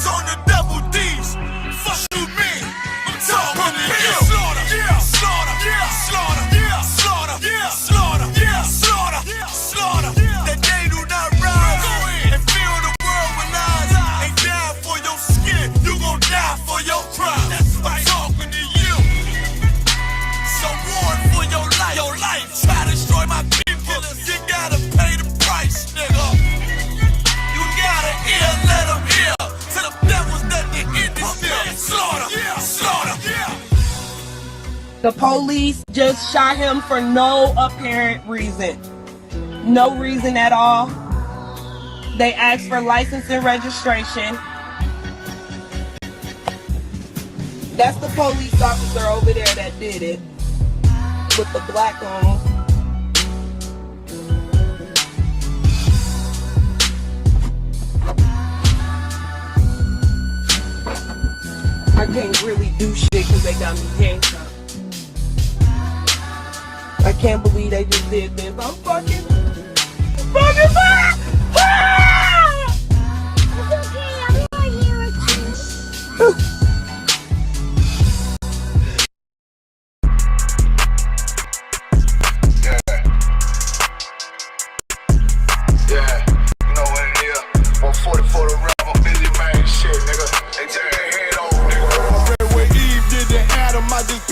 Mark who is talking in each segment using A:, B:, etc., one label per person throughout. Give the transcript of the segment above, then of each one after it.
A: Niggas on the double D's. Fuck you mean? I'm talking to you. Slaughter, yeah, slaughter, yeah, slaughter, yeah, slaughter, yeah, slaughter, yeah, slaughter, slaughter. That they do not rise and fill the world with lies. Ain't die for your skin, you gon' die for your crime. I'm talking to you. So war for your life. Your life try to destroy my people. You gotta pay the price, nigga. You gotta hear, let them hear. Till the devil's done the end this shit. Slaughter, yeah, slaughter, yeah.
B: The police just shot him for no apparent reason. No reason at all. They asked for license and registration. That's the police officer over there that did it. With the black on. I can't really do shit because they got me handcuffed. I can't believe they just did this. I'm fucking back!
C: It's okay, I'm not here with you.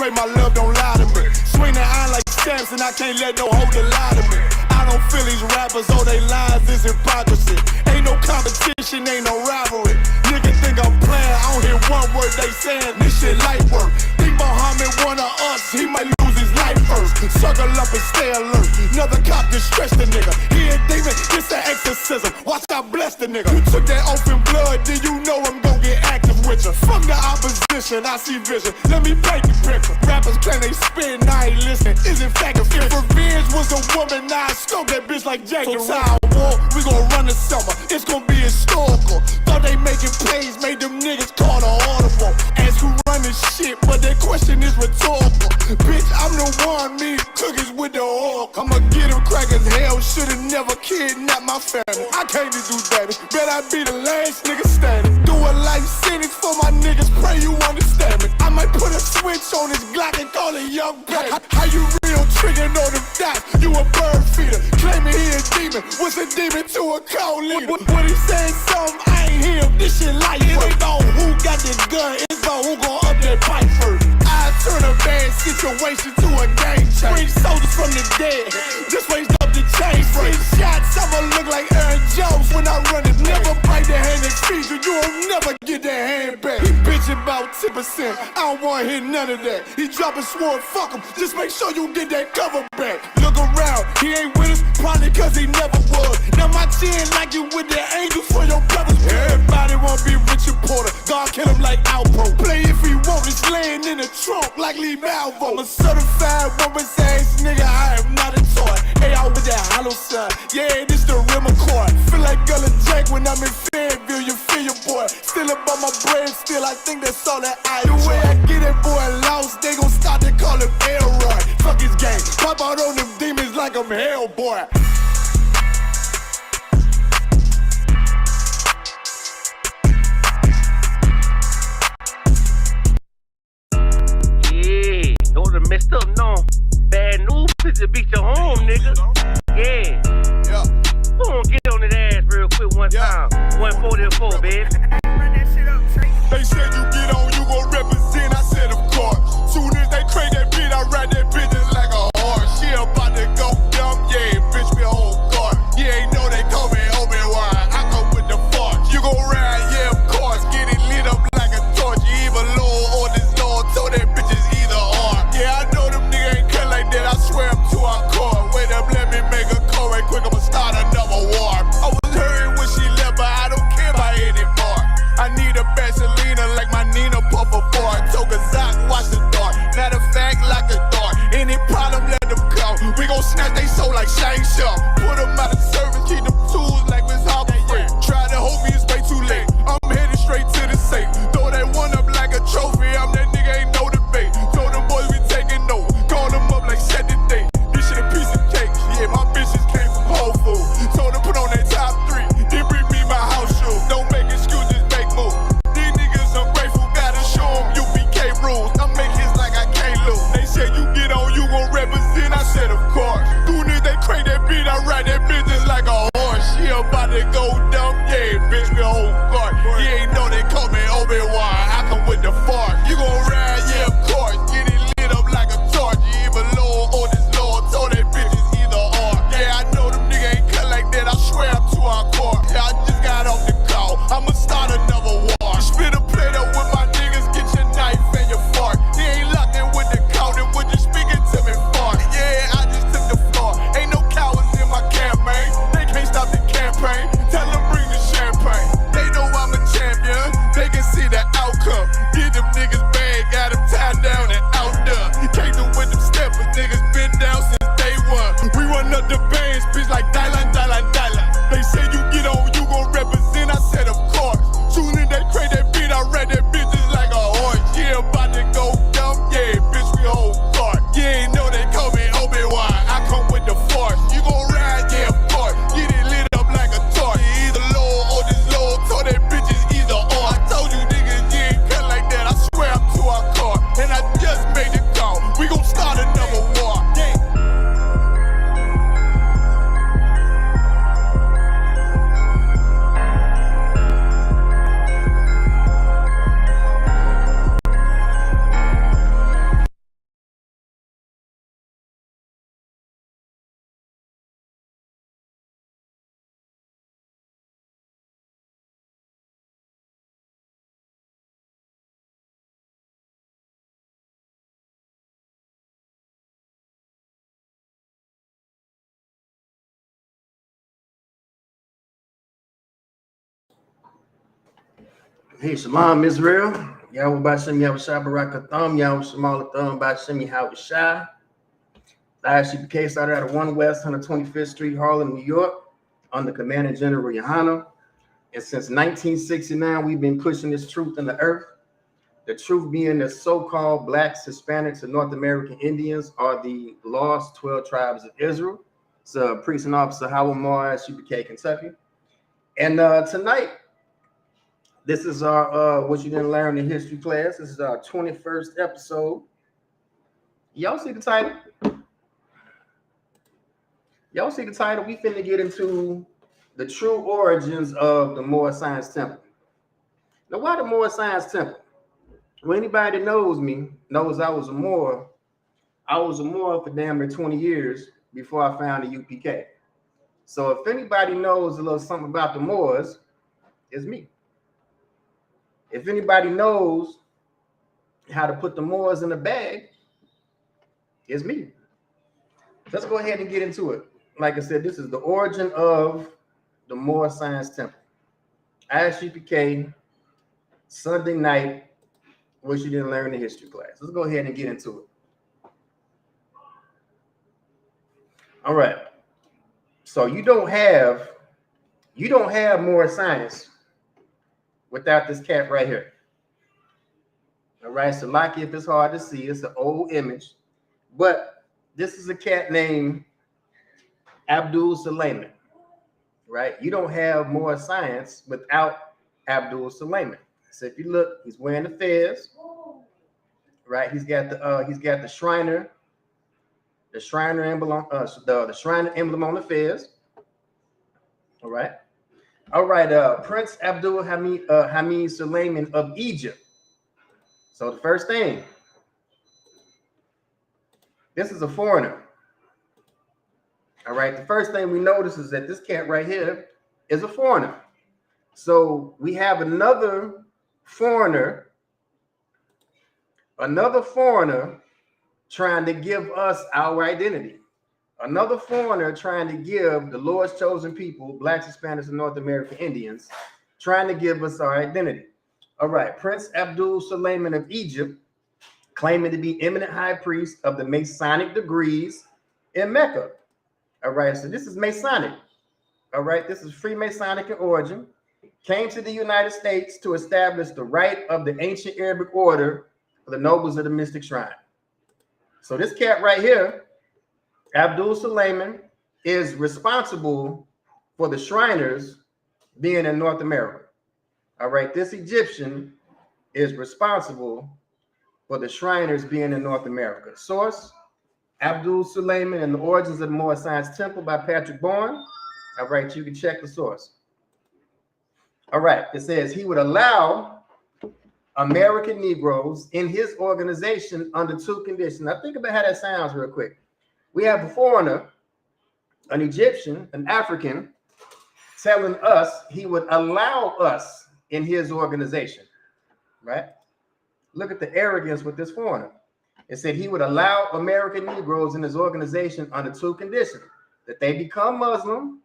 A: My love don't lie to me. Swing the iron like stamps and I can't let no holder lie to me. I don't feel these rappers, all they lies is hypocrisy. Ain't no competition, ain't no rivalry. Niggas think I'm playing, I don't hear one word they saying. This shit light work. Think Muhammad one of us, he might lose his life first. Circle up and stay alert. Another cop just stress the nigga. He a demon, it's an exorcism. Watch I bless the nigga. You took that oath in blood, then you know I'm gon' get active with you. Fuck the opposition, I see vision. Let me paint the picture. Rappers claim they spin, I ain't listening. Is in fact a fear. If revenge was a woman, now I stroke that bitch like Jack the Ripper. War, we gon' run the summer. It's gon' be historical. Thought they making plays, made them niggas call the audible. Ask who run this shit, but that question is rhetorical. Bitch, I'm the one, me cookies with the oil. I'ma get them crackers, hell, should've never kidnapped my family. I came to do damage, bet I be the last nigga standing. Do a life sentence for my niggas, pray you understand me. I might put a switch on this Glock and call it young baby. How you real triggering on them dots? You a bird feeder, claiming he a demon. What's a demon to a cold leader? What he saying something, I ain't hear him, this shit light. It ain't on who got the gun, it's on who gon' up that pipe first. I turn a bad situation to a game changer. Bring soldiers from the dead, just raised up the chain frame. Shots, I'ma look like Aaron Jones when I run it. Never bite the hand that feeds you, you'll never get that hand back. He bitching about 10%, I don't wanna hear none of that. He dropping sword, fuck him, just make sure you get that cover back. Look around, he ain't with us, probably cause he never was. Now my chin like you with the angels for your brothers. Everybody wanna be Richard Porter, God kill him like Alpo. Play if he want, it's laying in the trunk like Lee Malvo. I'm a certified woman's ass nigga, I am not a toy. Hey, I with that hollow sign, yeah, this the real McCoy. Feel like Gullah Jack when I'm in Fayetteville, you feel your boy. Still up on my brain, still I think that's all that I do. The way I get that boy lost, they gon' start to call him Elroy. Fuck his game, pop out on them demons like I'm Hellboy.
D: Those are messed up, no. Bad news is to beat your home, nigga. Yeah.
A: Yeah.
D: Who gon' get on that ass real quick one time? 144, baby.
A: They said you get on, you gon' represent. I said, of course. Soon as they crank that beat, I ride that bitch just like a horse. She about to go dumb, yeah, bitch, me a whole guard. You ain't know they call me Obi-Wan. I go with the force. You gon' ride, yeah, of course. Get it lit up like a torch. You either Lord or this Lord. Told that bitch is either or. Yeah, I know them niggas ain't cut like that. I swear I'm to our core. Wait up, let me make a call right quick. I'ma start another war. I was hurting when she left, but I don't care about anymore. I need a Vaseline like my Nina Puffer boy. Took a Zoc, watch the dark. Matter of fact, like a dart. Any problem, let them come. We gon' snatch they soul like Shane Shaw. Put them out of service, keep them tools like Miss Hopper Free. Try to hold me, it's way too late. I'm headed straight to the safe. Throw that one up like a trophy. I'm that nigga, ain't no debate. Told them boys we taking note. Call them up like set the date. This shit a piece of cake. Yeah, my bitches came from Whole Foods. Told them put on that top 3. Then bring me my house shoes. Don't make excuses, make moves.
E: Hey, Shalom, Israel. Yahweh Bashem, Yahweh Shai, Barakatham, Yahweh Shemal Atham, Bashem, Yahweh Shai. ISUPK started out at 1 West 125th Street, Harlem, New York, under Commander General Yohana. And since 1969, we've been pushing this truth in the earth. The truth being the so-called Blacks, Hispanics, and North American Indians are the lost 12 tribes of Israel. It's Priest and Officer Howard Moore, ISUPK, Kentucky. And tonight, this is our what you didn't learn in history class. This is our 21st episode. Y'all see the title? Y'all see the title? We finna get into the true origins of the Moore Science Temple. Now, why the Moore Science Temple? Well, anybody that knows me knows I was a Moore. I was a Moore for damn near 20 years before I found the UPK. So if anybody knows a little something about the Moors, it's me. If anybody knows how to put the Moors in a bag, it's me. Let's go ahead and get into it. Like I said, this is the origin of the Moore Science Temple. ISUPK, Sunday night, what you didn't learn in history class. Let's go ahead and get into it. All right. So you don't have Moore Science without this cat right here. All right, so like if it's hard to see, it's an old image, but this is a cat named Abdul Suleiman, right? You don't have Moore Science without Abdul Suleiman. So if you look, he's wearing the fez, right? He's got the Shriner emblem, the Shriner emblem on the fez. All right. All right, Prince Abdul Hamid Suleiman of Egypt. So the first thing, this is a foreigner. All right, the first thing we notice is that this cat right here is a foreigner. So we have another foreigner trying to give us our identity. Another foreigner trying to give the Lord's chosen people, Blacks, Hispanics, and North American Indians, trying to give us our identity. All right, Prince Abdul Suleiman of Egypt, claiming to be eminent high priest of the Masonic degrees in Mecca. All right, so this is Masonic. All right, this is Freemasonic in origin. Came to the United States to establish the right of the ancient Arabic order of the nobles of the mystic shrine. So this cat right here, Abdul Suleiman, is responsible for the Shriners being in North America. All right, this Egyptian is responsible for the Shriners being in North America. Source, Abdul Suleiman and the Origins of the Moore Science Temple by Patrick Bourne. All right, you can check the source. All right, it says he would allow American Negroes in his organization under two conditions. Now think about how that sounds real quick. We have a foreigner, an Egyptian, an African, telling us he would allow us in his organization, right? Look at the arrogance with this foreigner. It said he would allow American Negroes in his organization under two conditions: that they become Muslim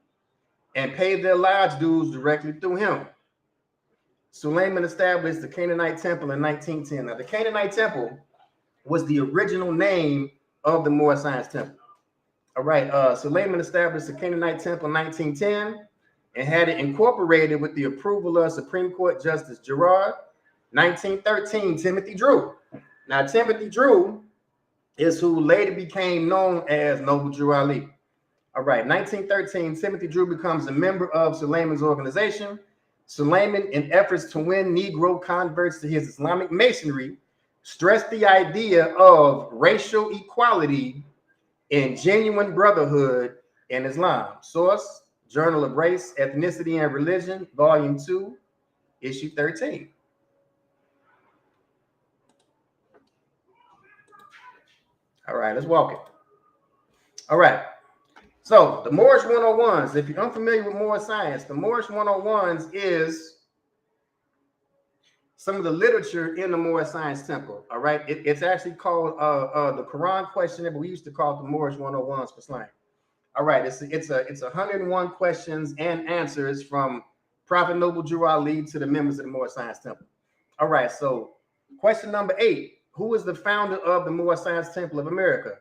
E: and pay their lodge dues directly through him. Suleiman established the Canaanite Temple in 1910. Now, the Canaanite Temple was the original name of the Moore Science Temple. All right, Suleiman established the Canaanite Temple in 1910 and had it incorporated with the approval of Supreme Court Justice Gerard. 1913, Timothy Drew. Now, Timothy Drew is who later became known as Noble Drew Ali. All right, 1913, Timothy Drew becomes a member of Suleiman's organization. Suleiman, in efforts to win Negro converts to his Islamic Masonry, stressed the idea of racial equality and genuine brotherhood in Islam. Source, Journal of Race, Ethnicity, and Religion, Volume 2, Issue 13. All right, let's walk it. All right. So the Moorish 101s, if you're unfamiliar with Moorish science, the Moorish 101s is some of the literature in the Moorish Science Temple. All right. It's actually called the Quran Questionnaire, but we used to call it the Moorish 101s for slang. All right. It's 101 questions and answers from Prophet Noble Drew Ali to the members of the Moorish Science Temple. All right, so question number 8. Who is the founder of the Moorish Science Temple of America?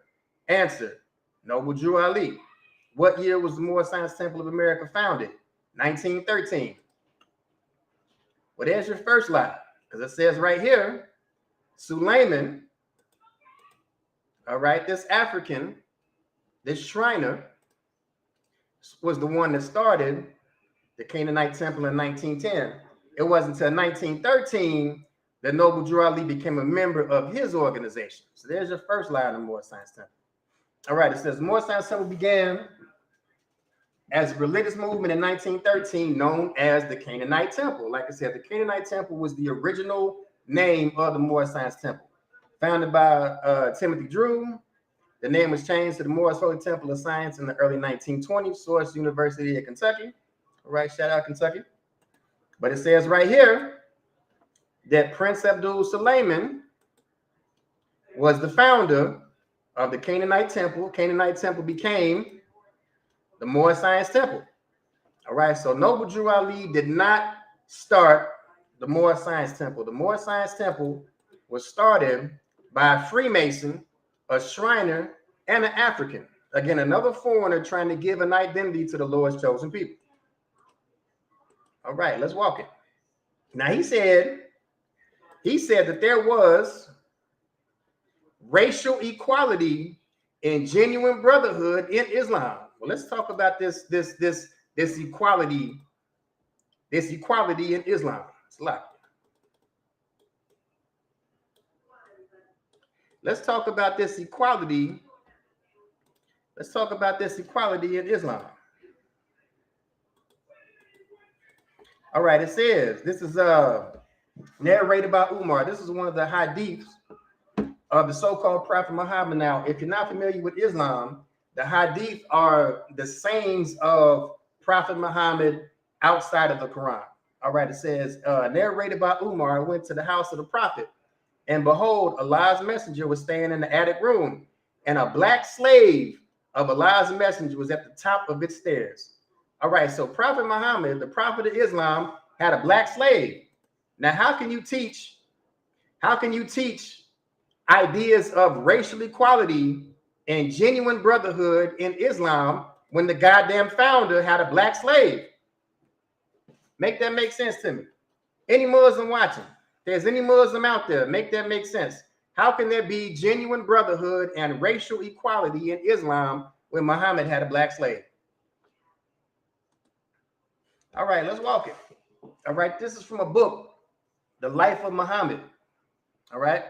E: Answer, Noble Drew Ali. What year was the Moorish Science Temple of America founded? 1913. Well, there's your first lie, because it says right here, Suleiman, all right, this African, this Shriner, was the one that started the Canaanite Temple in 1910. It wasn't until 1913 that Noble Drew Ali became a member of his organization. So there's your first lie in the Moorish Science Temple. All right, it says the Moorish Science Temple began as a religious movement in 1913 known as the Canaanite Temple. Like I said, the Canaanite Temple was the original name of the Moorish Science Temple. Founded by Timothy Drew, the name was changed to the Moorish Holy Temple of Science in the early 1920s. Source, University of Kentucky. All right, shout out Kentucky. But it says right here that Prince Abdul Suleiman was the founder of the Canaanite Temple. Canaanite Temple became the Moorish Science Temple. All right, so Noble Drew Ali did not start the Moorish Science Temple. The Moorish Science Temple was started by a Freemason, a Shriner, and an African. Again, another foreigner trying to give an identity to the Lord's chosen people. All right, let's walk it. Now he said that there was racial equality and genuine brotherhood in Islam. Well, let's talk about this equality in Islam. It's a lot. Let's talk about this equality. Let's talk about this equality in Islam. All right, it says, this is narrated by Umar. This is one of the hadiths of the so-called Prophet Muhammad. Now, if you're not familiar with Islam, the hadith are the sayings of Prophet Muhammad outside of the Quran. All right, it says, narrated by Umar, went to the house of the Prophet, and behold, Allah's messenger was staying in the attic room, and a black slave of Allah's messenger was at the top of its stairs. All right, so Prophet Muhammad, the prophet of Islam, had a black slave. Now, how can you teach ideas of racial equality and genuine brotherhood in Islam when the goddamn founder had a black slave? Make that make sense to me. Any Muslim watching, if there's any Muslim out there, make that make sense. How can there be genuine brotherhood and racial equality in Islam when Muhammad had a black slave? All right, let's walk it. All right, this is from a book, The Life of Muhammad. All right,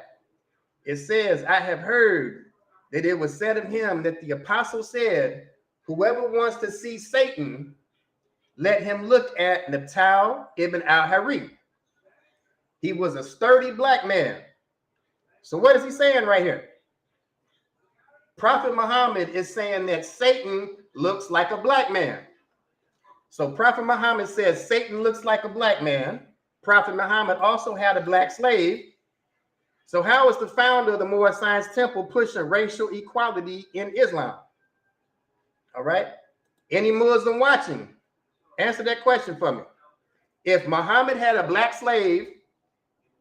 E: it says, I have heard that it was said of him that the apostle said, whoever wants to see Satan, let him look at Natal ibn al-Hari. He was a sturdy black man. So what is he saying right here? Prophet Muhammad is saying that Satan looks like a black man. So Prophet Muhammad says Satan looks like a black man. Prophet Muhammad also had a black slave. So how is the founder of the Moorish Science Temple pushing racial equality in Islam? All right. Any Muslim watching, answer that question for me. If Muhammad had a black slave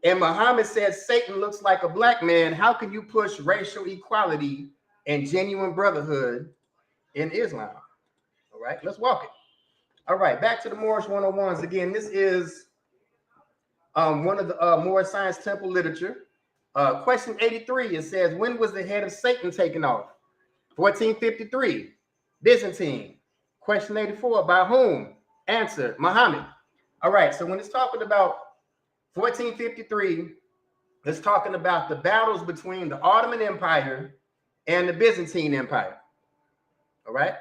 E: and Muhammad says Satan looks like a black man, how can you push racial equality and genuine brotherhood in Islam? All right, let's walk it. All right, back to the Moorish 101s. Again, this is one of the Moorish Science Temple literature. Question 83, it says, when was the head of Satan taken off? 1453, Byzantine. Question 84, by whom? Answer, Muhammad. All right, so when it's talking about 1453, it's talking about the battles between the Ottoman Empire and the Byzantine Empire. All right,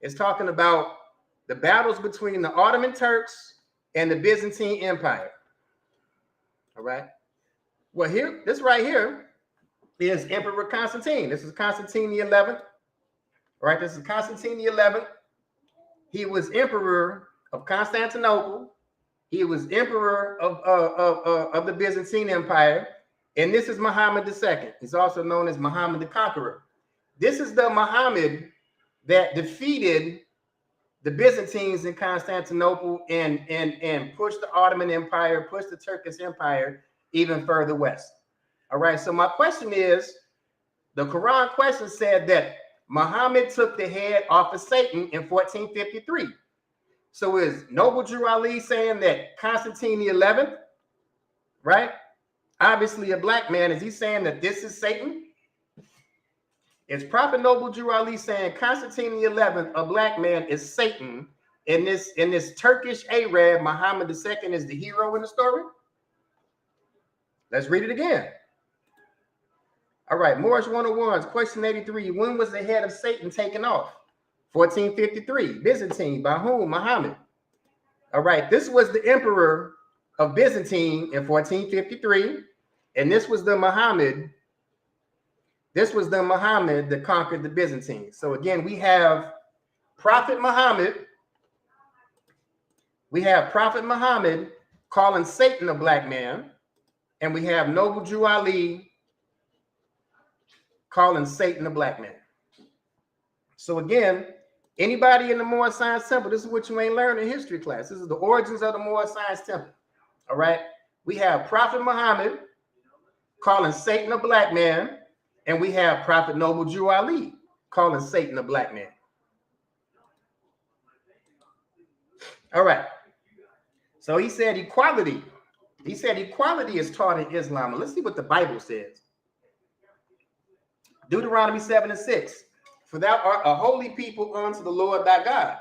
E: it's talking about the battles between the Ottoman Turks and the Byzantine Empire. All right. Well, here, this right here is Emperor Constantine. This is Constantine the 11th. All right. This is Constantine the 11th. He was emperor of Constantinople. He was emperor of the Byzantine Empire. And this is Muhammad II. He's also known as Muhammad the Conqueror. This is the Muhammad that defeated the Byzantines in Constantinople and push the Ottoman Empire, push the Turkish Empire even further west. All right, so my question is, the Quran question said that Muhammad took the head off of Satan in 1453. So is Noble Drew Ali saying that Constantine the 11th, right? Obviously a black man, is he saying that this is Satan? Is Prophet Noble Drew Ali saying Constantine the 11th, a black man, is Satan, in this Turkish Arab, Muhammad II is the hero in the story? Let's read it again. All right, Morris 101's question 83. When was the head of Satan taken off? 1453. Byzantine. By whom? Muhammad. All right, this was the emperor of Byzantine in 1453, and this was the Muhammad. This was the Muhammad that conquered the Byzantines. So again, we have Prophet Muhammad. We have Prophet Muhammad calling Satan a black man, and we have Noble Drew Ali calling Satan a black man. So again, anybody in the Moorish Science Temple, this is what you ain't learned in history class. This is the origins of the Moorish Science Temple. All right. We have Prophet Muhammad calling Satan a black man, and we have Prophet Noble Drew Ali calling Satan a black man. All right. So he said equality. He said equality is taught in Islam. Let's see what the Bible says. Deuteronomy 7:6. For thou art a holy people unto the Lord thy God.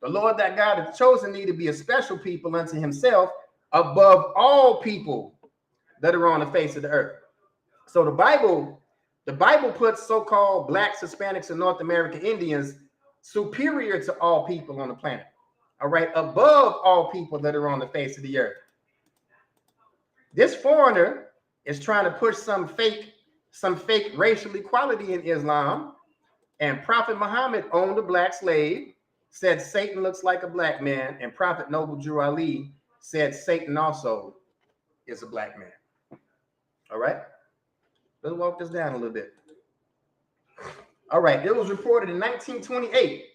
E: The Lord thy God hath chosen thee to be a special people unto himself above all people that are on the face of the earth. So the Bible puts so-called blacks, Hispanics, and North American Indians superior to all people on the planet. All right, above all people that are on the face of the earth. This foreigner is trying to push some fake racial equality in Islam. And Prophet Muhammad owned a black slave, said Satan looks like a black man, and Prophet Noble Drew Ali said Satan also is a black man. All right, let's walk this down a little bit. All right, it was reported in 1928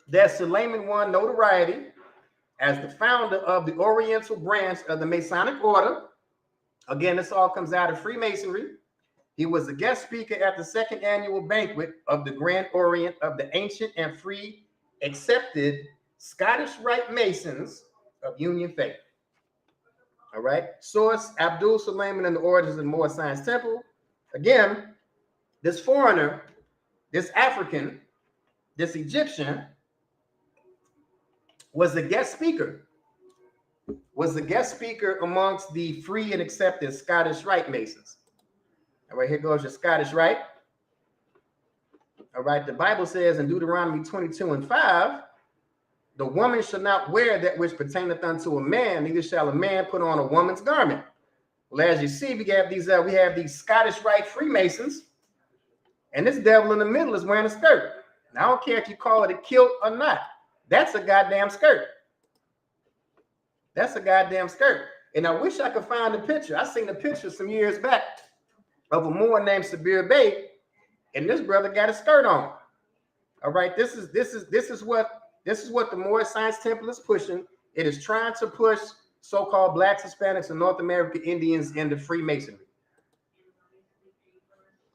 E: that Suleiman won notoriety as the founder of the Oriental branch of the Masonic Order. Again, this all comes out of Freemasonry. He was a guest speaker at the second annual banquet of the Grand Orient of the Ancient and Free Accepted Scottish Rite Masons of Union Faith. All right. Source, Abdul Suleiman and the Origins of the Moorish Science Temple. Again, this foreigner, this African, this Egyptian was a guest speaker. Was a guest speaker amongst the free and accepted Scottish Rite Masons. All right, here goes your Scottish Rite. All right, the Bible says in Deuteronomy 22:5, the woman shall not wear that which pertaineth unto a man, neither shall a man put on a woman's garment. Well, as you see, we have these Scottish Rite Freemasons, and this devil in the middle is wearing a skirt. Now, I don't care if you call it a kilt or not. That's a goddamn skirt. That's a goddamn skirt. And I wish I could find a picture. I seen a picture some years back of a Moor named Sabir Bey, and this brother got a skirt on. All right, this is what the Moorish Science Temple is pushing. It is trying to push so-called blacks, Hispanics, and North American Indians into Freemasonry.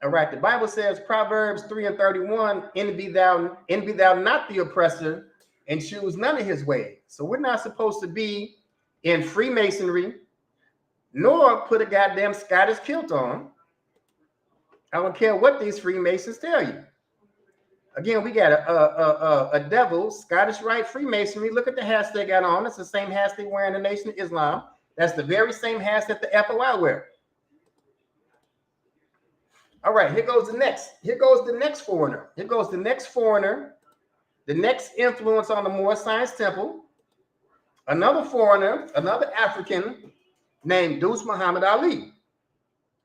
E: All right, the Bible says, Proverbs 3:31, envy thou not the oppressor, and choose none of his ways. So we're not supposed to be in Freemasonry, nor put a goddamn Scottish kilt on. I don't care what these Freemasons tell you. Again, we got a devil, Scottish Rite Freemasonry. Look at the hats they got on. It's the same hats they wear in the Nation of Islam. That's the very same hats that the FOI wear. All right, here goes the next. Here goes the next foreigner. Here goes the next foreigner. The next influence on the Moorish Science Temple. Another foreigner, another African named Deuce Muhammad Ali.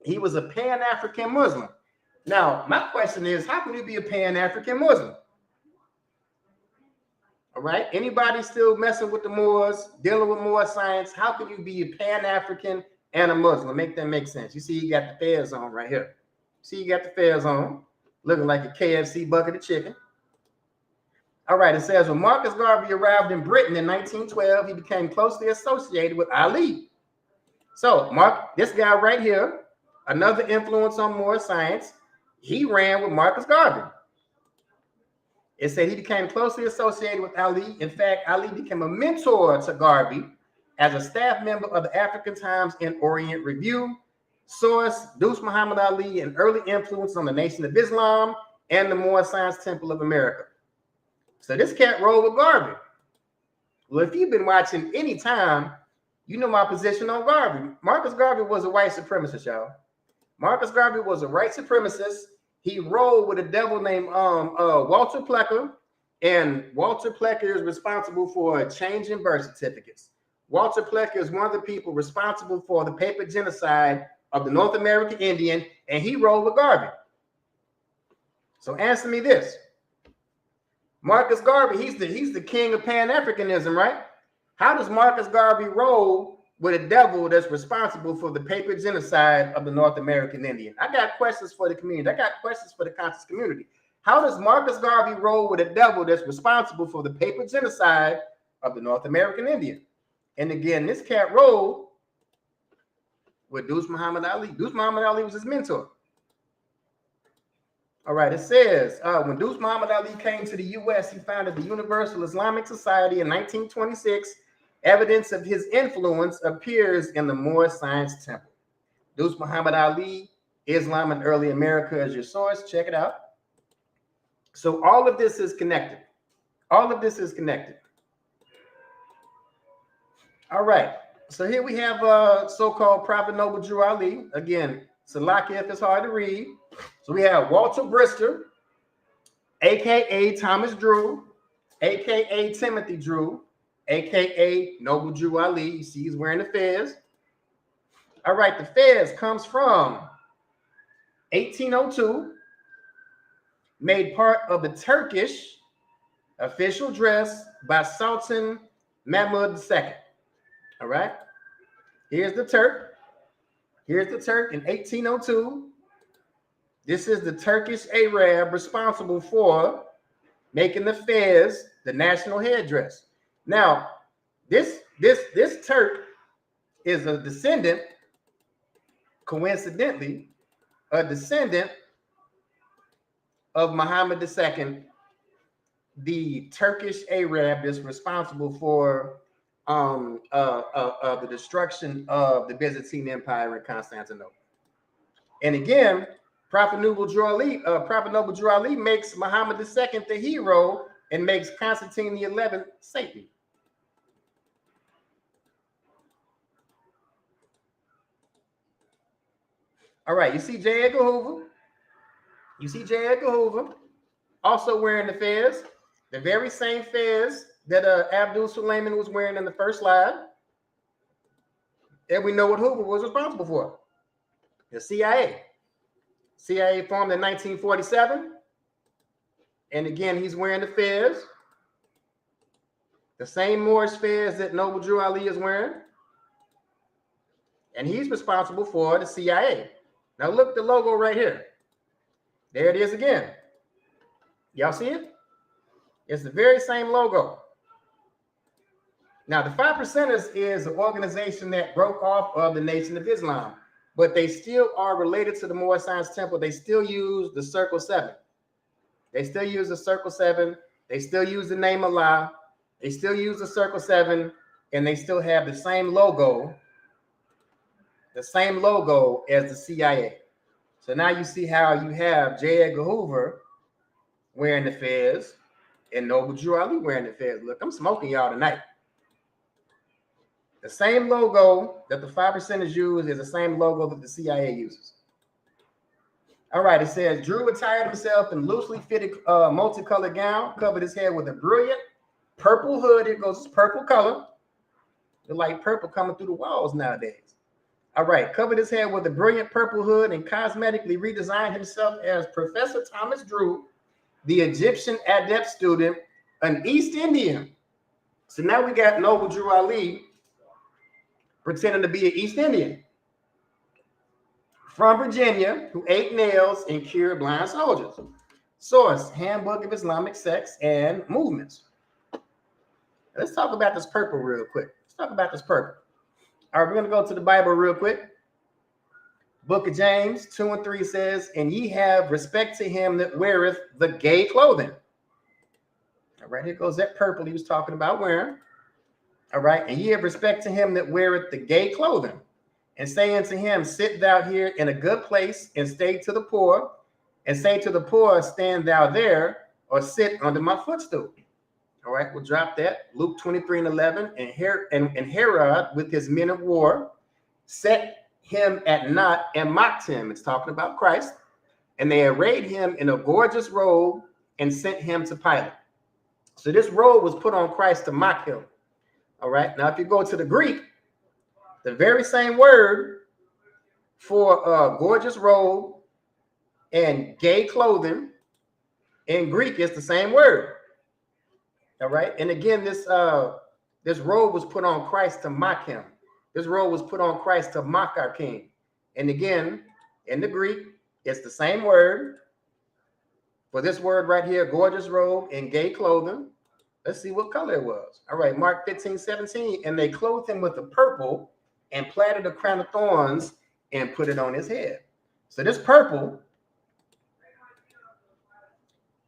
E: He was a Pan-African Muslim. Now, my question is, how can you be a Pan-African Muslim? All right. Anybody still messing with the Moors, dealing with Moor science? How can you be a Pan-African and a Muslim? Make that make sense. You see, you got the fez on right here. See, you got the fez on, looking like a KFC bucket of chicken. All right, it says when Marcus Garvey arrived in Britain in 1912, he became closely associated with Ali. So this guy right here, another influence on more science, he ran with Marcus Garvey. It said he became closely associated with Ali. In fact, Ali became a mentor to Garvey as a staff member of the African Times and Orient Review. Source, Deuce Muhammad Ali, an early influence on the Nation of Islam and the Moore Science Temple of America. So this cat rolled with Garvey. Well, if you've been watching any time, you know my position on Garvey. Marcus Garvey was a white supremacist, y'all. Marcus Garvey was a white supremacist. He rolled with a devil named Walter Plecker, and Walter Plecker is responsible for changing birth certificates. Walter Plecker is one of the people responsible for the paper genocide of the North American Indian, and he rolled with Garvey. So answer me this. Marcus Garvey, he's the king of Pan-Africanism, right? How does Marcus Garvey roll with a devil that's responsible for the paper genocide of the North American Indian? I got questions for the community. I got questions for the conscious community. How does Marcus Garvey roll with a devil that's responsible for the paper genocide of the North American Indian? And again, this cat rolled with Deuce Muhammad Ali. Deuce Muhammad Ali was his mentor. All right, it says, when Deuce Muhammad Ali came to the U.S., he founded the Universal Islamic Society in 1926. Evidence of his influence appears in the Moore Science Temple. Deuce Muhammad Ali, Islam in Early America is your source. Check it out. So all of this is connected. All of this is connected. All right. So here we have so-called Prophet Noble Drew Ali. Again, Salakia if it's hard to read. So we have Walter Brister, a.k.a. Thomas Drew, a.k.a. Timothy Drew, a.k.a. Noble Drew Ali. You see he's wearing the fez. All right, the fez comes from 1802, made part of the Turkish official dress by Sultan Mahmud II. All right, here's the Turk. Here's the Turk in 1802. This is the Turkish Arab responsible for making the fez the national headdress. Now, this Turk is a descendant, coincidentally, a descendant of Muhammad II, the Turkish Arab that's responsible for the destruction of the Byzantine Empire in Constantinople. And again, Prophet Noble Drew Ali makes Muhammad II the hero and makes Constantine XI Satan. All right, you see J. Edgar Hoover. You see J. Edgar Hoover also wearing the fez, the very same fez that Abdul Suleiman was wearing in the first slide. And we know what Hoover was responsible for. The CIA. CIA formed in 1947. And again, he's wearing the fez. The same Moorish fez that Noble Drew Ali is wearing. And he's responsible for the CIA. Now look at the logo right here. There it is again. Y'all see it? It's the very same logo. Now, the 5%ers is an organization that broke off of the Nation of Islam, but they still are related to the Moore Science Temple. They still use the Circle 7. They still use the Circle 7. They still use the name Allah. They still use the Circle 7, and they still have the same logo as the CIA. So now you see how you have J. Edgar Hoover wearing the fez and Noble Drew Ali wearing the fez. Look, I'm smoking y'all tonight. The same logo that the 5%ers use is the same logo that the CIA uses. All right, it says Drew attired himself in loosely fitted multicolored gown, covered his head with a brilliant purple hood. It goes, it's purple color. The light purple coming through the walls nowadays. All right, covered his head with a brilliant purple hood and cosmetically redesigned himself as Professor Thomas Drew, the Egyptian adept student, an East Indian. So now we got Noble Drew Ali pretending to be an East Indian from Virginia who ate nails and cured blind soldiers. Source, Handbook of Islamic Sects and Movements. Let's talk about this purple real quick. Let's talk about this purple. All right, we're going to go to the Bible real quick. Book of James 2:3 says, and ye have respect to him that weareth the gay clothing. All right, here goes that purple he was talking about wearing. All right, and ye have respect to him that weareth the gay clothing, and say unto him, sit thou here in a good place, and stay to the poor, and say to the poor, stand thou there, or sit under my footstool. All right, we'll drop that. Luke 23:11, and Herod with his men of war set him at naught and mocked him. It's talking about Christ. And they arrayed him in a gorgeous robe and sent him to Pilate. So this robe was put on Christ to mock him. All right. Now, if you go to the Greek, the very same word for gorgeous robe and gay clothing in Greek is the same word. All right. And again, this robe was put on Christ to mock him. This robe was put on Christ to mock our king. And again, in the Greek, it's the same word for this word right here, gorgeous robe and gay clothing. Let's see what color it was. All right, Mark 15:17. And they clothed him with the purple and platted a crown of thorns and put it on his head. So this purple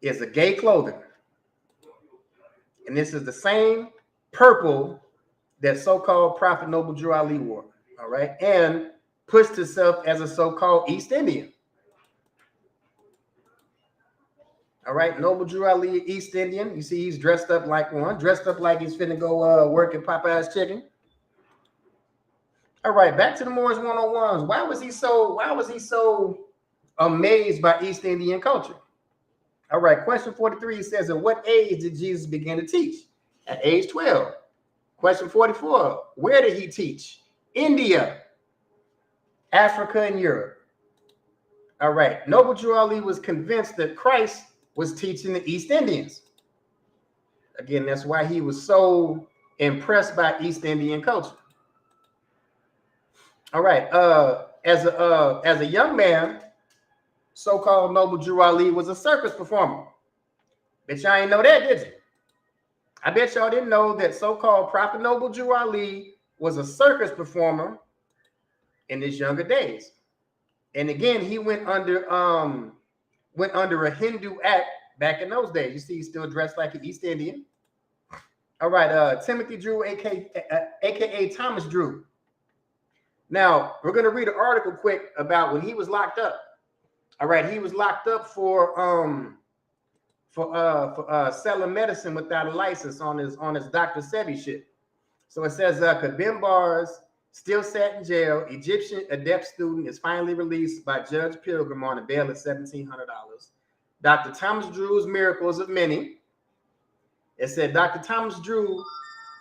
E: is a gay clothing. And this is the same purple that so-called Prophet Noble Drew Ali wore, all right, and pushed himself as a so-called East Indian. All right, Noble Drew Ali, East Indian. You see he's dressed up like one, dressed up like he's finna go work at Popeye's Chicken. All right, back to the Moors 101s. Why was he so amazed by East Indian culture? All right, question 43 says, at what age did Jesus begin to teach? At age 12. Question 44, where did he teach? India, Africa, and Europe. All right, Noble Drew Ali was convinced that Christ was teaching the East Indians. Again, that's why he was so impressed by East Indian culture. All right, as a young man, so-called Noble Drew Ali was a circus performer. Bet y'all ain't know that, did you? I bet y'all didn't know that so-called Prophet Noble Drew Ali was a circus performer in his younger days. And again, he went under a Hindu act back in those days. You see, he's still dressed like an East Indian. All right, Timothy Drew, aka Thomas Drew. Now, we're going to read an article quick about when he was locked up. All right, he was locked up for selling medicine without a license on his Dr. Sebi shit. So it says, Kabim Bars still sat in jail. Egyptian adept student is finally released by Judge Pilgrim on a bail of $1,700. Dr. Thomas Drew's miracles of many. It said Dr. Thomas Drew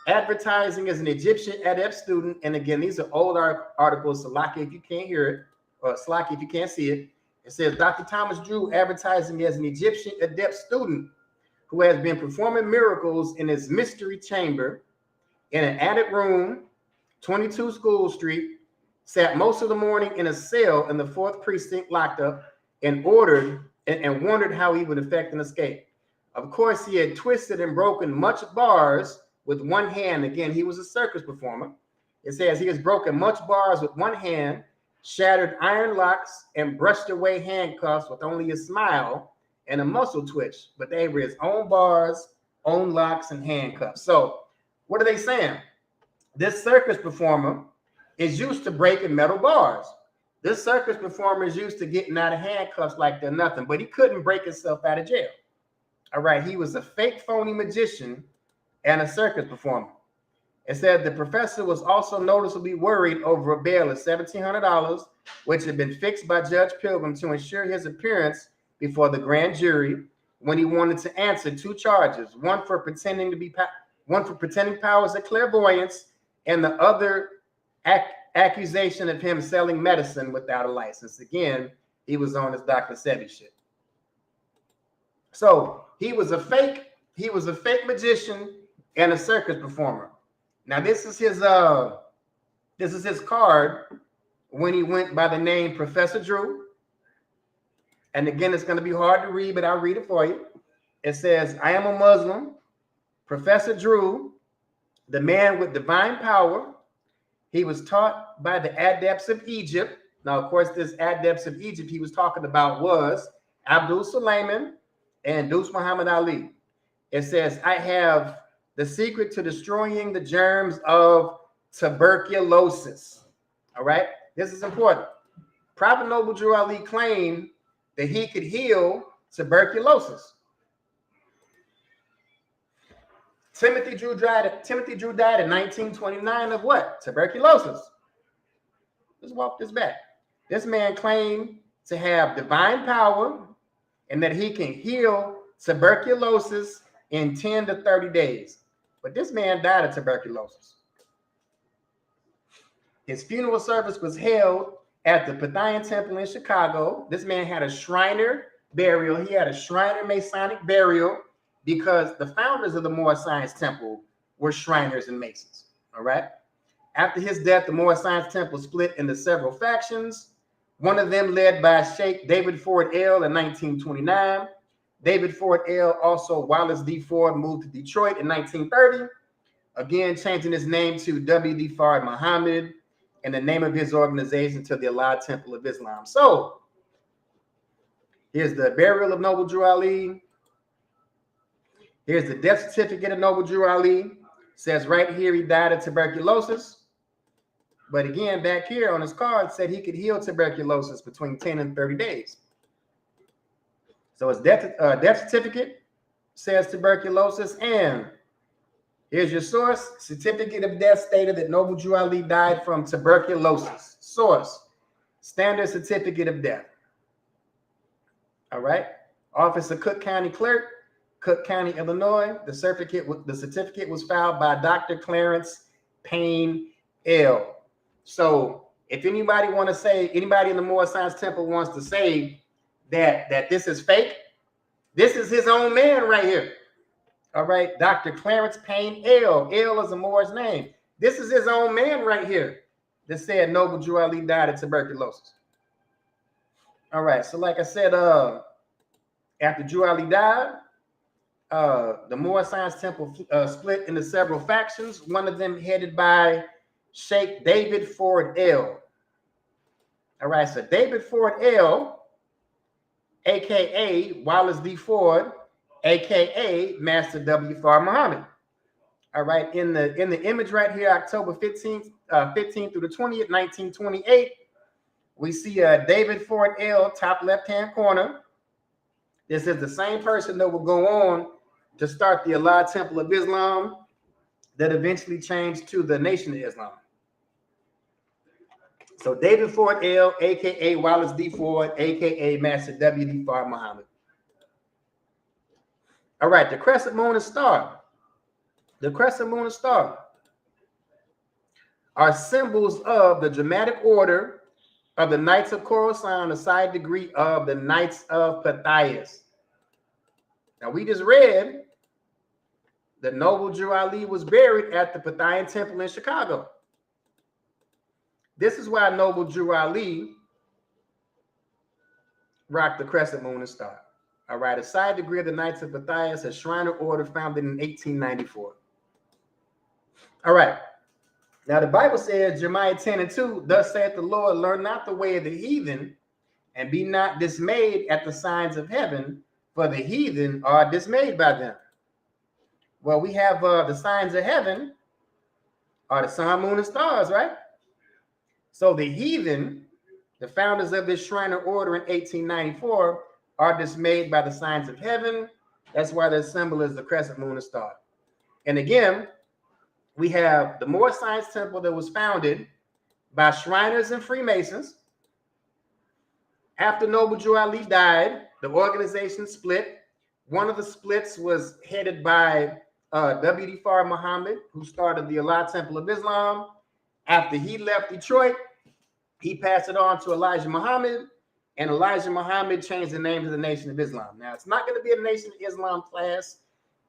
E: advertising as an Egyptian adept student. And again, these are old articles, so Slocky if you can't hear it, or Slocky if you can't see it. It says Dr. Thomas Drew advertising as an Egyptian adept student who has been performing miracles in his mystery chamber in an attic room, 22 School Street, sat most of the morning in a cell in the 4th precinct locked up and wondered how he would effect an escape. Of course, he had twisted and broken much bars with one hand. Again, he was a circus performer. It says he has broken much bars with one hand, shattered iron locks, and brushed away handcuffs with only a smile and a muscle twitch. But they were his own bars, own locks, and handcuffs. So what are they saying? This circus performer is used to breaking metal bars. This circus performer is used to getting out of handcuffs like they're nothing, but he couldn't break himself out of jail. All right, he was a fake, phony magician and a circus performer. It said the professor was also noticeably worried over a bail of $1,700, which had been fixed by Judge Pilgrim to ensure his appearance before the grand jury when he wanted to answer 2 charges, one for pretending powers of clairvoyance, and the other accusation of him selling medicine without a license. Again, he was on his Dr. Sebi shit. So he was a fake magician and a circus performer. Now this is his card when he went by the name Professor Drew. And again, it's going to be hard to read, but I'll read it for you. It says, I am a Muslim, Professor Drew, the man with divine power. He was taught by the adepts of Egypt. Now, of course, this adepts of Egypt he was talking about was Abdul Suleiman and Deuce Muhammad Ali. It says, I have the secret to destroying the germs of tuberculosis. All right, this is important. Prophet Noble Drew Ali claimed that he could heal tuberculosis. Timothy Drew died in 1929 of what? Tuberculosis. Let's walk this back. This man claimed to have divine power and that he can heal tuberculosis in 10 to 30 days. But this man died of tuberculosis. His funeral service was held at the Pathayan Temple in Chicago. This man had a Shriner burial. He had a Shriner Masonic burial because the founders of the Moorish Science Temple were Shriners and Masons. All right. After his death, the Moorish Science Temple split into several factions. One of them led by Sheikh David Ford L. in 1929. David Ford L. also Wallace D. Ford moved to Detroit in 1930. Again, changing his name to W.D. Fard Muhammad and the name of his organization to the Allah Temple of Islam. So here's the burial of Noble Drew Ali. Here's the death certificate of Noble Drew Ali. Says right here he died of tuberculosis. But again, back here on his card said he could heal tuberculosis between 10 and 30 days. So his death certificate says tuberculosis, and here's your source. Certificate of death stated that Noble Drew Ali died from tuberculosis. Source, standard certificate of death. All right. Office of Cook County Clerk, Cook County, Illinois. The certificate was filed by Dr. Clarence Payne L. So if anybody want to say, anybody in the Moorish Science Temple wants to say that this is fake, this is his own man right here. All right, Dr. Clarence Payne L. L is a Moorish name. This is his own man right here that said Noble Drew Ali died of tuberculosis. All right, so like I said, after Drew Ali died, the Moorish Science Temple split into several factions, one of them headed by Sheikh David Ford L. All right, so David Ford L, a.k.a. Wallace D. Ford, a.k.a. Master W. Fard Muhammad. All right, in the image right here, October 15th through the 20th, 1928, we see David Ford L, top left-hand corner. This is the same person that will go on to start the Allah Temple of Islam that eventually changed to the Nation of Islam. So David Ford L, a.k.a. Wallace D. Ford, a.k.a. Master W.D. Fard Muhammad. All right, the crescent moon and star. The crescent moon and star are symbols of the dramatic order of the Knights of Khorasan, a side degree of the Knights of Pathias. Now, we just read that Noble Drew Ali was buried at the Pathayan Temple in Chicago. This is why Noble Drew Ali rocked the crescent moon and star. All right, a side degree of the Knights of Pathias, a Shriner order founded in 1894. All right. Now, the Bible says, Jeremiah 10:2, thus saith the Lord, learn not the way of the heathen, and be not dismayed at the signs of heaven, for the heathen are dismayed by them. Well, we have the signs of heaven are the sun, moon, and stars, right? So the heathen, the founders of this Shriner order in 1894, are dismayed by the signs of heaven. That's why their symbol is the crescent moon and star. And again, we have the Moorish Science Temple that was founded by Shriners and Freemasons. After Noble Drew Ali died, the organization split. One of the splits was headed by W.D. Fard Muhammad, who started the Allah Temple of Islam. After he left Detroit, he passed it on to Elijah Muhammad, and Elijah Muhammad changed the name to the Nation of Islam. Now, it's not going to be a Nation of Islam class.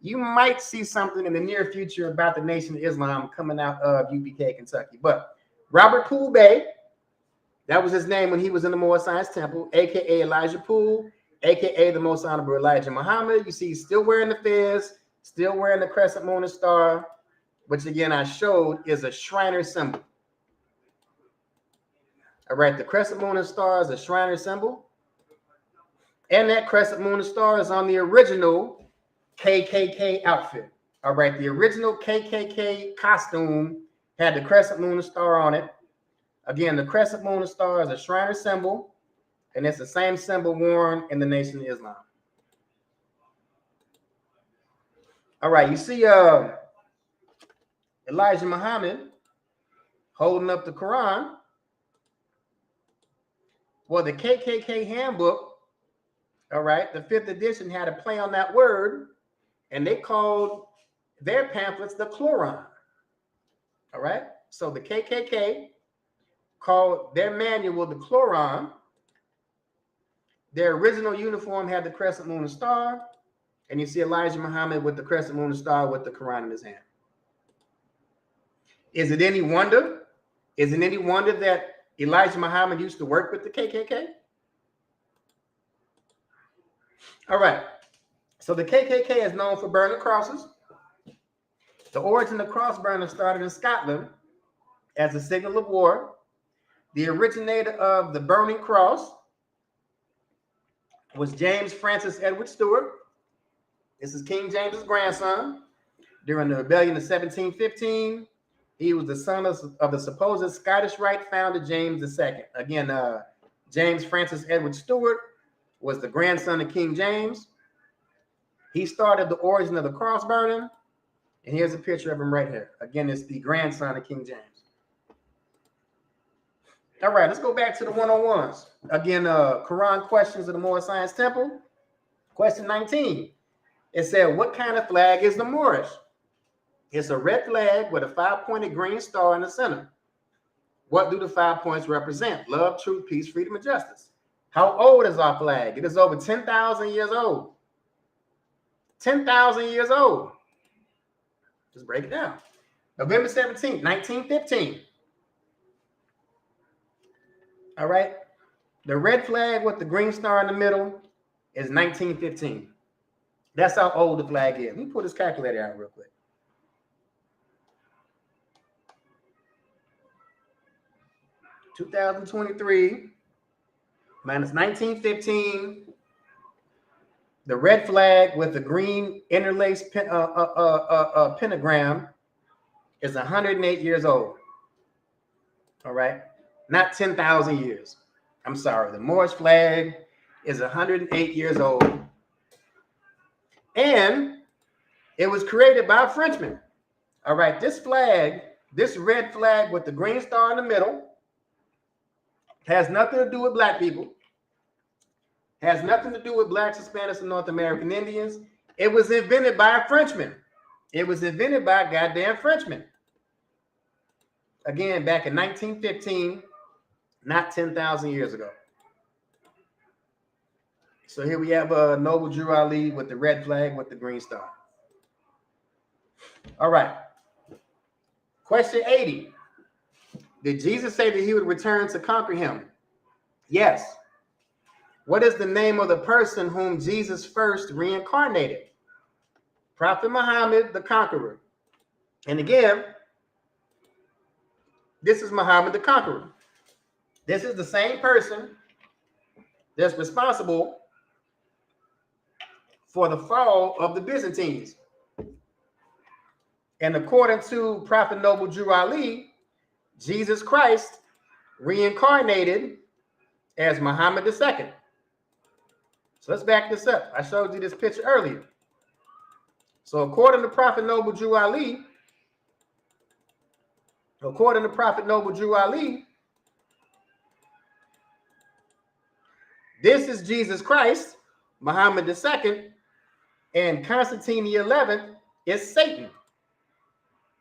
E: You might see something in the near future about the Nation of Islam coming out of UPK, Kentucky. But Robert Poole Bay That was his name when he was in the Moorish Science Temple, aka Elijah Poole, aka the Most Honorable Elijah Muhammad. You see, he's still wearing the fez, still wearing the crescent moon and star, which again I showed is a Shriner symbol. All right, the crescent moon and star is a Shriner symbol. And that crescent moon and star is on the original KKK outfit. All right, the original KKK costume had the crescent moon and star on it. Again, the crescent moon and star is a Shriner symbol, and it's the same symbol worn in the Nation of Islam. All right, you see Elijah Muhammad holding up the Quran. Well, the KKK handbook, all right, the 5th edition had a play on that word, and they called their pamphlets the Quran. All right, so the KKK called their manual the Quran. Their original uniform had the crescent moon and star, and you see Elijah Muhammad with the crescent moon and star with the Quran in his hand. Is it any wonder? Is it any wonder that Elijah Muhammad used to work with the KKK? All right. So the KKK is known for burning crosses. The origin of cross burning started in Scotland as a signal of war. The originator of the burning cross was James Francis Edward Stuart. This is King James's grandson. During the rebellion of 1715, he was the son of the supposed Scottish Rite founder James II. Again, James Francis Edward Stuart was the grandson of King James. He started the origin of the cross burning, and here's a picture of him right here. Again, it's the grandson of King James. All right, let's go back to the 101s. Again, Quran questions of the Moorish Science Temple. Question 19. It said, what kind of flag is the Moorish? It's a red flag with a 5-pointed green star in the center. What do the 5 points represent? Love, truth, peace, freedom, and justice. How old is our flag? It is over 10,000 years old. 10,000 years old. Just break it down. November 17th, 1915. All right. The red flag with the green star in the middle is 1915. That's how old the flag is. Let me pull this calculator out real quick. (2023) minus 1915. The red flag with the green interlaced pentagram is 108 years old. All right. Not 10,000 years. I'm sorry. The Moorish flag is 108 years old. And it was created by a Frenchman. All right. This flag, this red flag with the green star in the middle, has nothing to do with black people. Has nothing to do with blacks, Hispanics, and North American Indians. It was invented by a Frenchman. It was invented by a goddamn Frenchman. Again, back in 1915, not 10,000 years ago. So here we have Noble Drew Ali with the red flag with the green star. All right. Question 80. Did Jesus say that he would return to conquer him? Yes. What is the name of the person whom Jesus first reincarnated? Prophet Muhammad the Conqueror. And again, this is Muhammad the Conqueror. This is the same person that's responsible for the fall of the Byzantines. And according to Prophet Noble Drew Ali, Jesus Christ reincarnated as Muhammad II. So let's back this up. I showed you this picture earlier. So according to Prophet Noble Drew Ali, this is Jesus Christ, Muhammad II, and Constantine the 11th is Satan.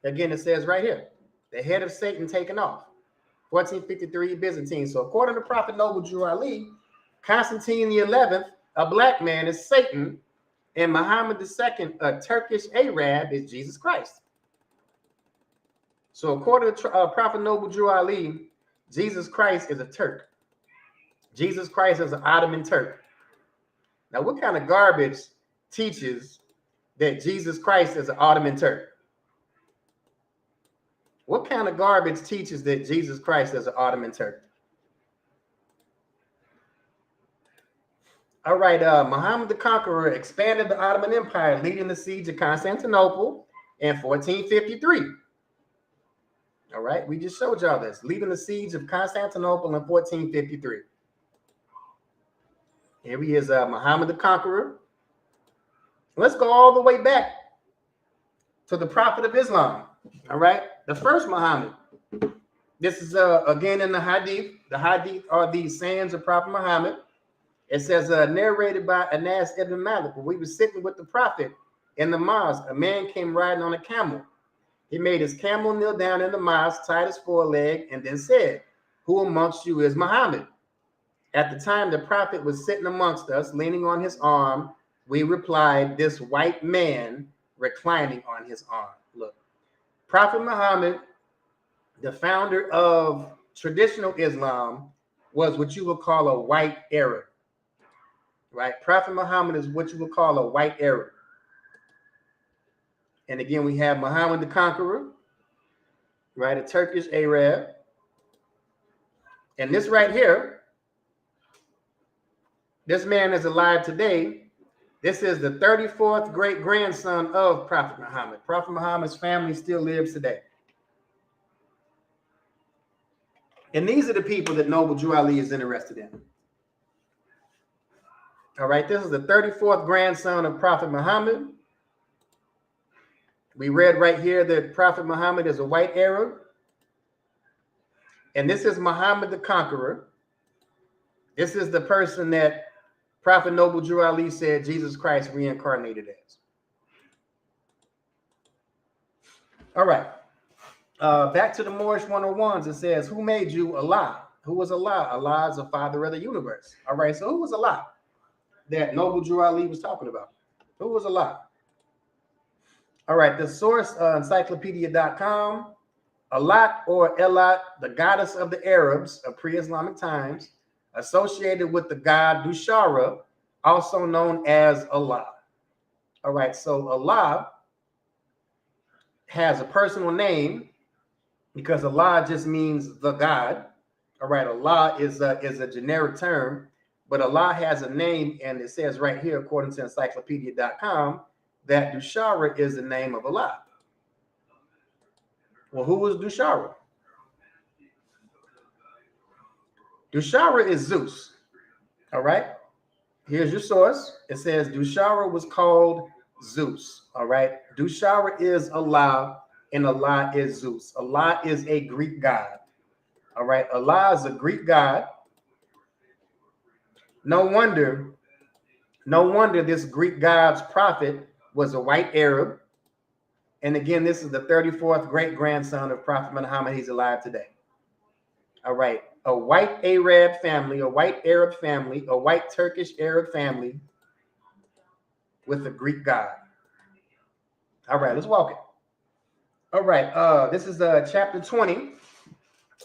E: Again, it says right here, the head of Satan taken off. 1453 Byzantine. So according to Prophet Noble Drew Ali, Constantine the 11th, a black man, is Satan, and Muhammad II, a Turkish Arab, is Jesus Christ. So according to Prophet Noble Drew Ali, Jesus Christ is a Turk. Jesus Christ is an Ottoman Turk. Now, what kind of garbage teaches that Jesus Christ is an Ottoman Turk? What kind of garbage teaches that Jesus Christ is an Ottoman Turk? All right, Muhammad the Conqueror expanded the Ottoman Empire, leading the siege of Constantinople in 1453. All right, we just showed y'all this, leading the siege of Constantinople in 1453. Here he is, Muhammad the Conqueror. Let's go all the way back to the Prophet of Islam. All right, the first Muhammad. This is again in the Hadith. The Hadith are these sayings of Prophet Muhammad. It says, narrated by Anas ibn Malik, when we were sitting with the Prophet in the mosque, a man came riding on a camel. He made his camel kneel down in the mosque, tied his foreleg, and then said, "Who amongst you is Muhammad?" At the time, the Prophet was sitting amongst us, leaning on his arm. We replied, "This white man reclining on his arm." Look, Prophet Muhammad, the founder of traditional Islam, was what you would call a white Arab. Right? Prophet Muhammad is what you would call a white Arab. And again, we have Muhammad the Conqueror, right? A Turkish Arab. And this right here, this man is alive today. This is the 34th great grandson of Prophet Muhammad. Prophet Muhammad's family still lives today. And these are the people that Noble Drew Ali is interested in. All right, this is the 34th grandson of Prophet Muhammad. We read right here that Prophet Muhammad is a white Arab. And this is Muhammad the Conqueror. This is the person that Prophet Noble Drew Ali said Jesus Christ reincarnated as. All right. Back to the Moorish 101s. It says, who made you? Allah. Who was Allah? Allah is the father of the universe. All right, so who was Allah that Noble Drew Ali was talking about? Who was Allah? All right, the source, encyclopedia.com. Alat or Elat, the goddess of the Arabs of pre-Islamic times, associated with the god Dushara, also known as Allah. All right, so Allah has a personal name because Allah just means the God. All right, Allah is a generic term, but Allah has a name, and it says right here, according to encyclopedia.com, that Dushara is the name of Allah. Well, who was Dushara? Dushara is Zeus. All right. Here's your source. It says Dushara was called Zeus. All right. Dushara is Allah, and Allah is Zeus. Allah is a Greek god. All right. Allah is a Greek god. No wonder this Greek god's prophet was a white Arab. And again, this is the 34th great grandson of Prophet Muhammad. He's alive today. All right. A white Arab family, a white Arab family, a white Turkish Arab family with a Greek god. All right, let's walk it. All right. This is chapter 20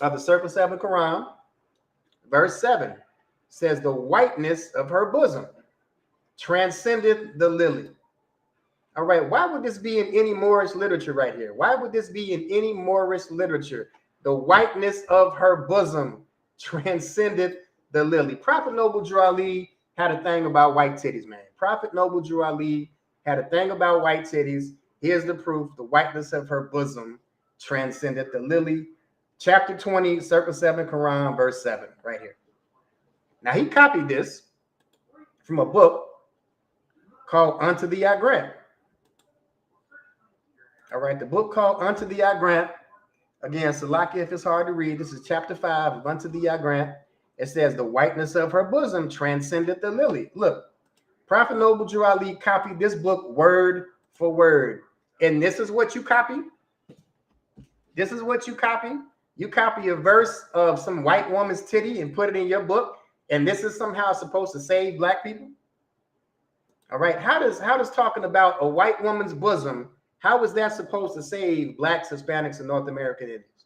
E: of the Circle 7 Quran. Verse 7 says, the whiteness of her bosom transcended the lily. All right, why would this be in any Moorish literature right here? Why would this be in any Moorish literature? The whiteness of her bosom transcended the lily. Prophet Noble Drew Ali had a thing about white titties, man. Prophet Noble Drew Ali had a thing about white titties. Here's the proof. The whiteness of her bosom transcended the lily. Chapter 20, Circle 7, Quran, verse 7, right here. Now, he copied this from a book called Unto Thee I Grant. All right, the book called Unto Thee I Grant. Again, Salaki, if it's hard to read, this is chapter 5 of Unto Thee I Grant. It says, the whiteness of her bosom transcended the lily. Look, Prophet Noble Drew Ali copied this book word for word. And this is what you copy. This is what you copy. You copy a verse of some white woman's titty and put it in your book. And this is somehow supposed to save black people. All right. How does talking about a white woman's bosom, how is that supposed to save blacks, Hispanics, and North American Indians?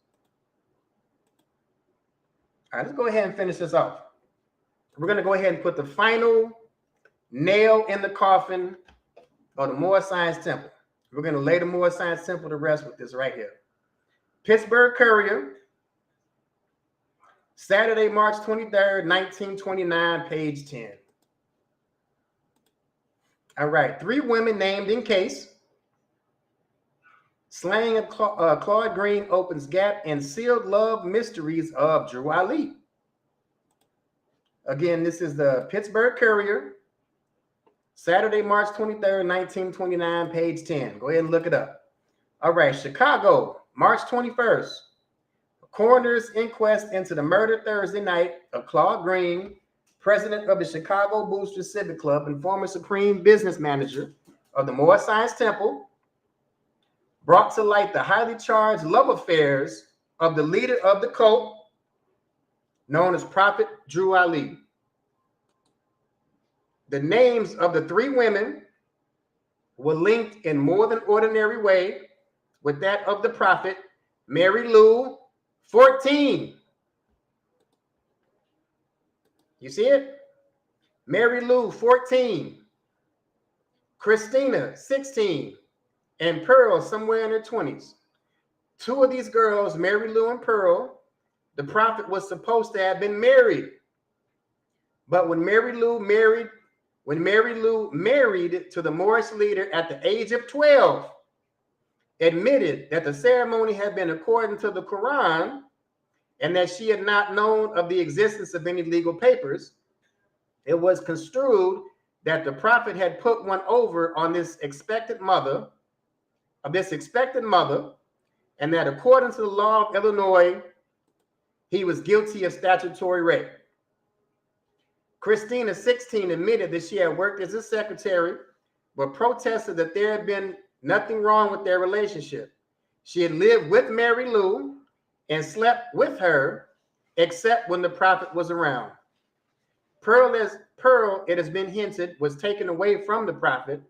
E: All right, let's go ahead and finish this off. We're going to go ahead and put the final nail in the coffin of the Moore Science Temple. We're going to lay the Moore Science Temple to rest with this right here. Pittsburgh Courier, Saturday, March 23rd, 1929, page 10. All right, 3 women named in case. Slaying of Claude Green opens gap and sealed love mysteries of Drew Ali. Again, this is the Pittsburgh Courier, Saturday, March 23rd, 1929, page 10. Go ahead and look it up. All right, Chicago, March 21st. A coroner's inquest into the murder Thursday night of Claude Green, president of the Chicago Booster Civic Club and former supreme business manager of the Moore Science Temple, brought to light the highly charged love affairs of the leader of the cult, known as Prophet Drew Ali. The names of the 3 women were linked in more than ordinary way with that of the prophet, Mary Lou, 14. You see it? Mary Lou, 14. Christina, 16. And Pearl, somewhere in her 20s. 2 of these girls, Mary Lou and Pearl, the prophet was supposed to have been married. But when Mary Lou married to the Moorish leader at the age of 12, admitted that the ceremony had been according to the Quran and that she had not known of the existence of any legal papers, it was construed that the prophet had put one over on this expected mother, and that according to the law of Illinois, he was guilty of statutory rape. Christina, 16, admitted that she had worked as a secretary, but protested that there had been nothing wrong with their relationship. She had lived with Mary Lou and slept with her, except when the prophet was around. Pearl, it has been hinted, was taken away from the prophet,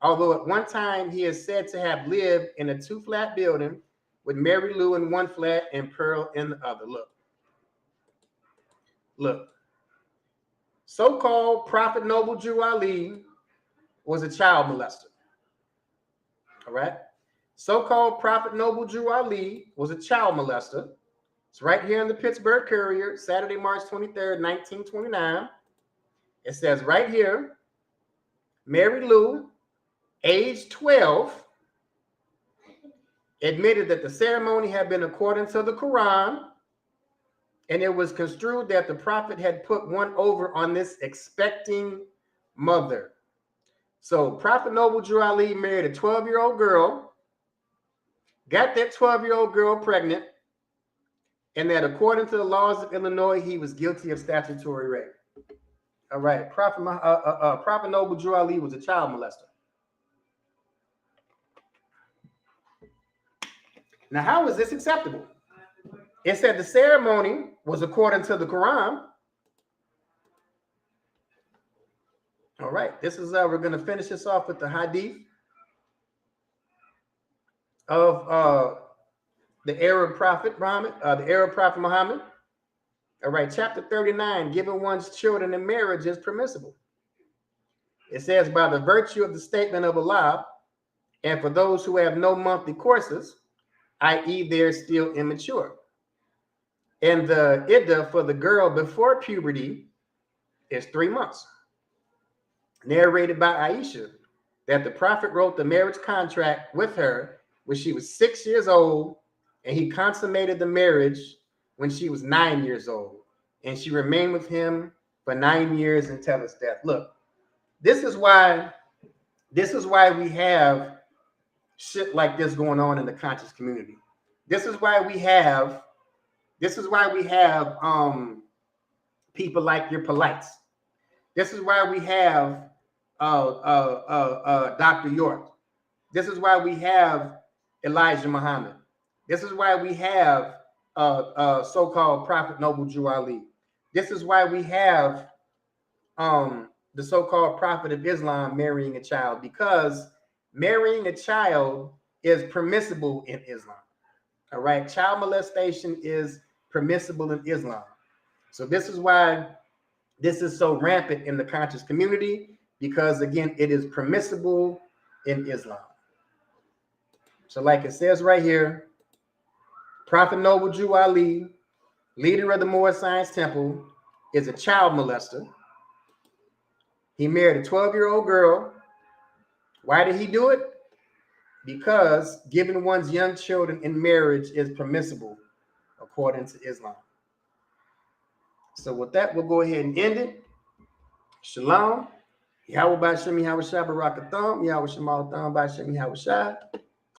E: although at one time he is said to have lived in a 2-flat building with Mary Lou in one flat and Pearl in the other. Look. So-called Prophet Noble Drew Ali was a child molester. All right? So-called Prophet Noble Drew Ali was a child molester. It's right here in the Pittsburgh Courier, Saturday, March 23rd, 1929. It says right here, Mary Lou, age 12, admitted that the ceremony had been according to the Quran, and it was construed that the prophet had put one over on this expecting mother. So Prophet Noble Drew Ali married a 12-year-old girl, got that 12-year-old girl pregnant, and that according to the laws of Illinois, he was guilty of statutory rape. All right, Prophet Noble Drew Ali was a child molester. Now, how is this acceptable? It said the ceremony was according to the Quran. All right, this is we're going to finish this off with the hadith of the Arab prophet Muhammad. All right, chapter 39, giving one's children in marriage is permissible. It says, by the virtue of the statement of Allah, and for those who have no monthly courses, i.e. they're still immature. And the iddah for the girl before puberty is 3 months. Narrated by Aisha that the prophet wrote the marriage contract with her when she was 6 years old, and he consummated the marriage when she was 9 years old, and she remained with him for 9 years until his death. Look, this is why we have shit like this going on in the conscious community. This is why we have people like your Polites. This is why we have Dr. York. This is why we have Elijah Muhammad. This is why we have so-called Prophet Noble Drew Ali. This is why we have the so-called Prophet of Islam marrying a child, because marrying a child is permissible in Islam. All right, child molestation is permissible in Islam. So this is why this is so rampant in the conscious community, because again, it is permissible in Islam. So like it says right here, Prophet Noble Jew Ali, leader of the Moorish Science Temple, is a child molester. He married a 12-year-old girl. Why did he do it? Because giving one's young children in marriage is permissible according to Islam. So with that, we'll go ahead and end it. Shalom. Yahweh Ba'Shem Yahweh Shah Barakatham. Yahweh Shemal Tham Ba'Shem Yahweh Shah.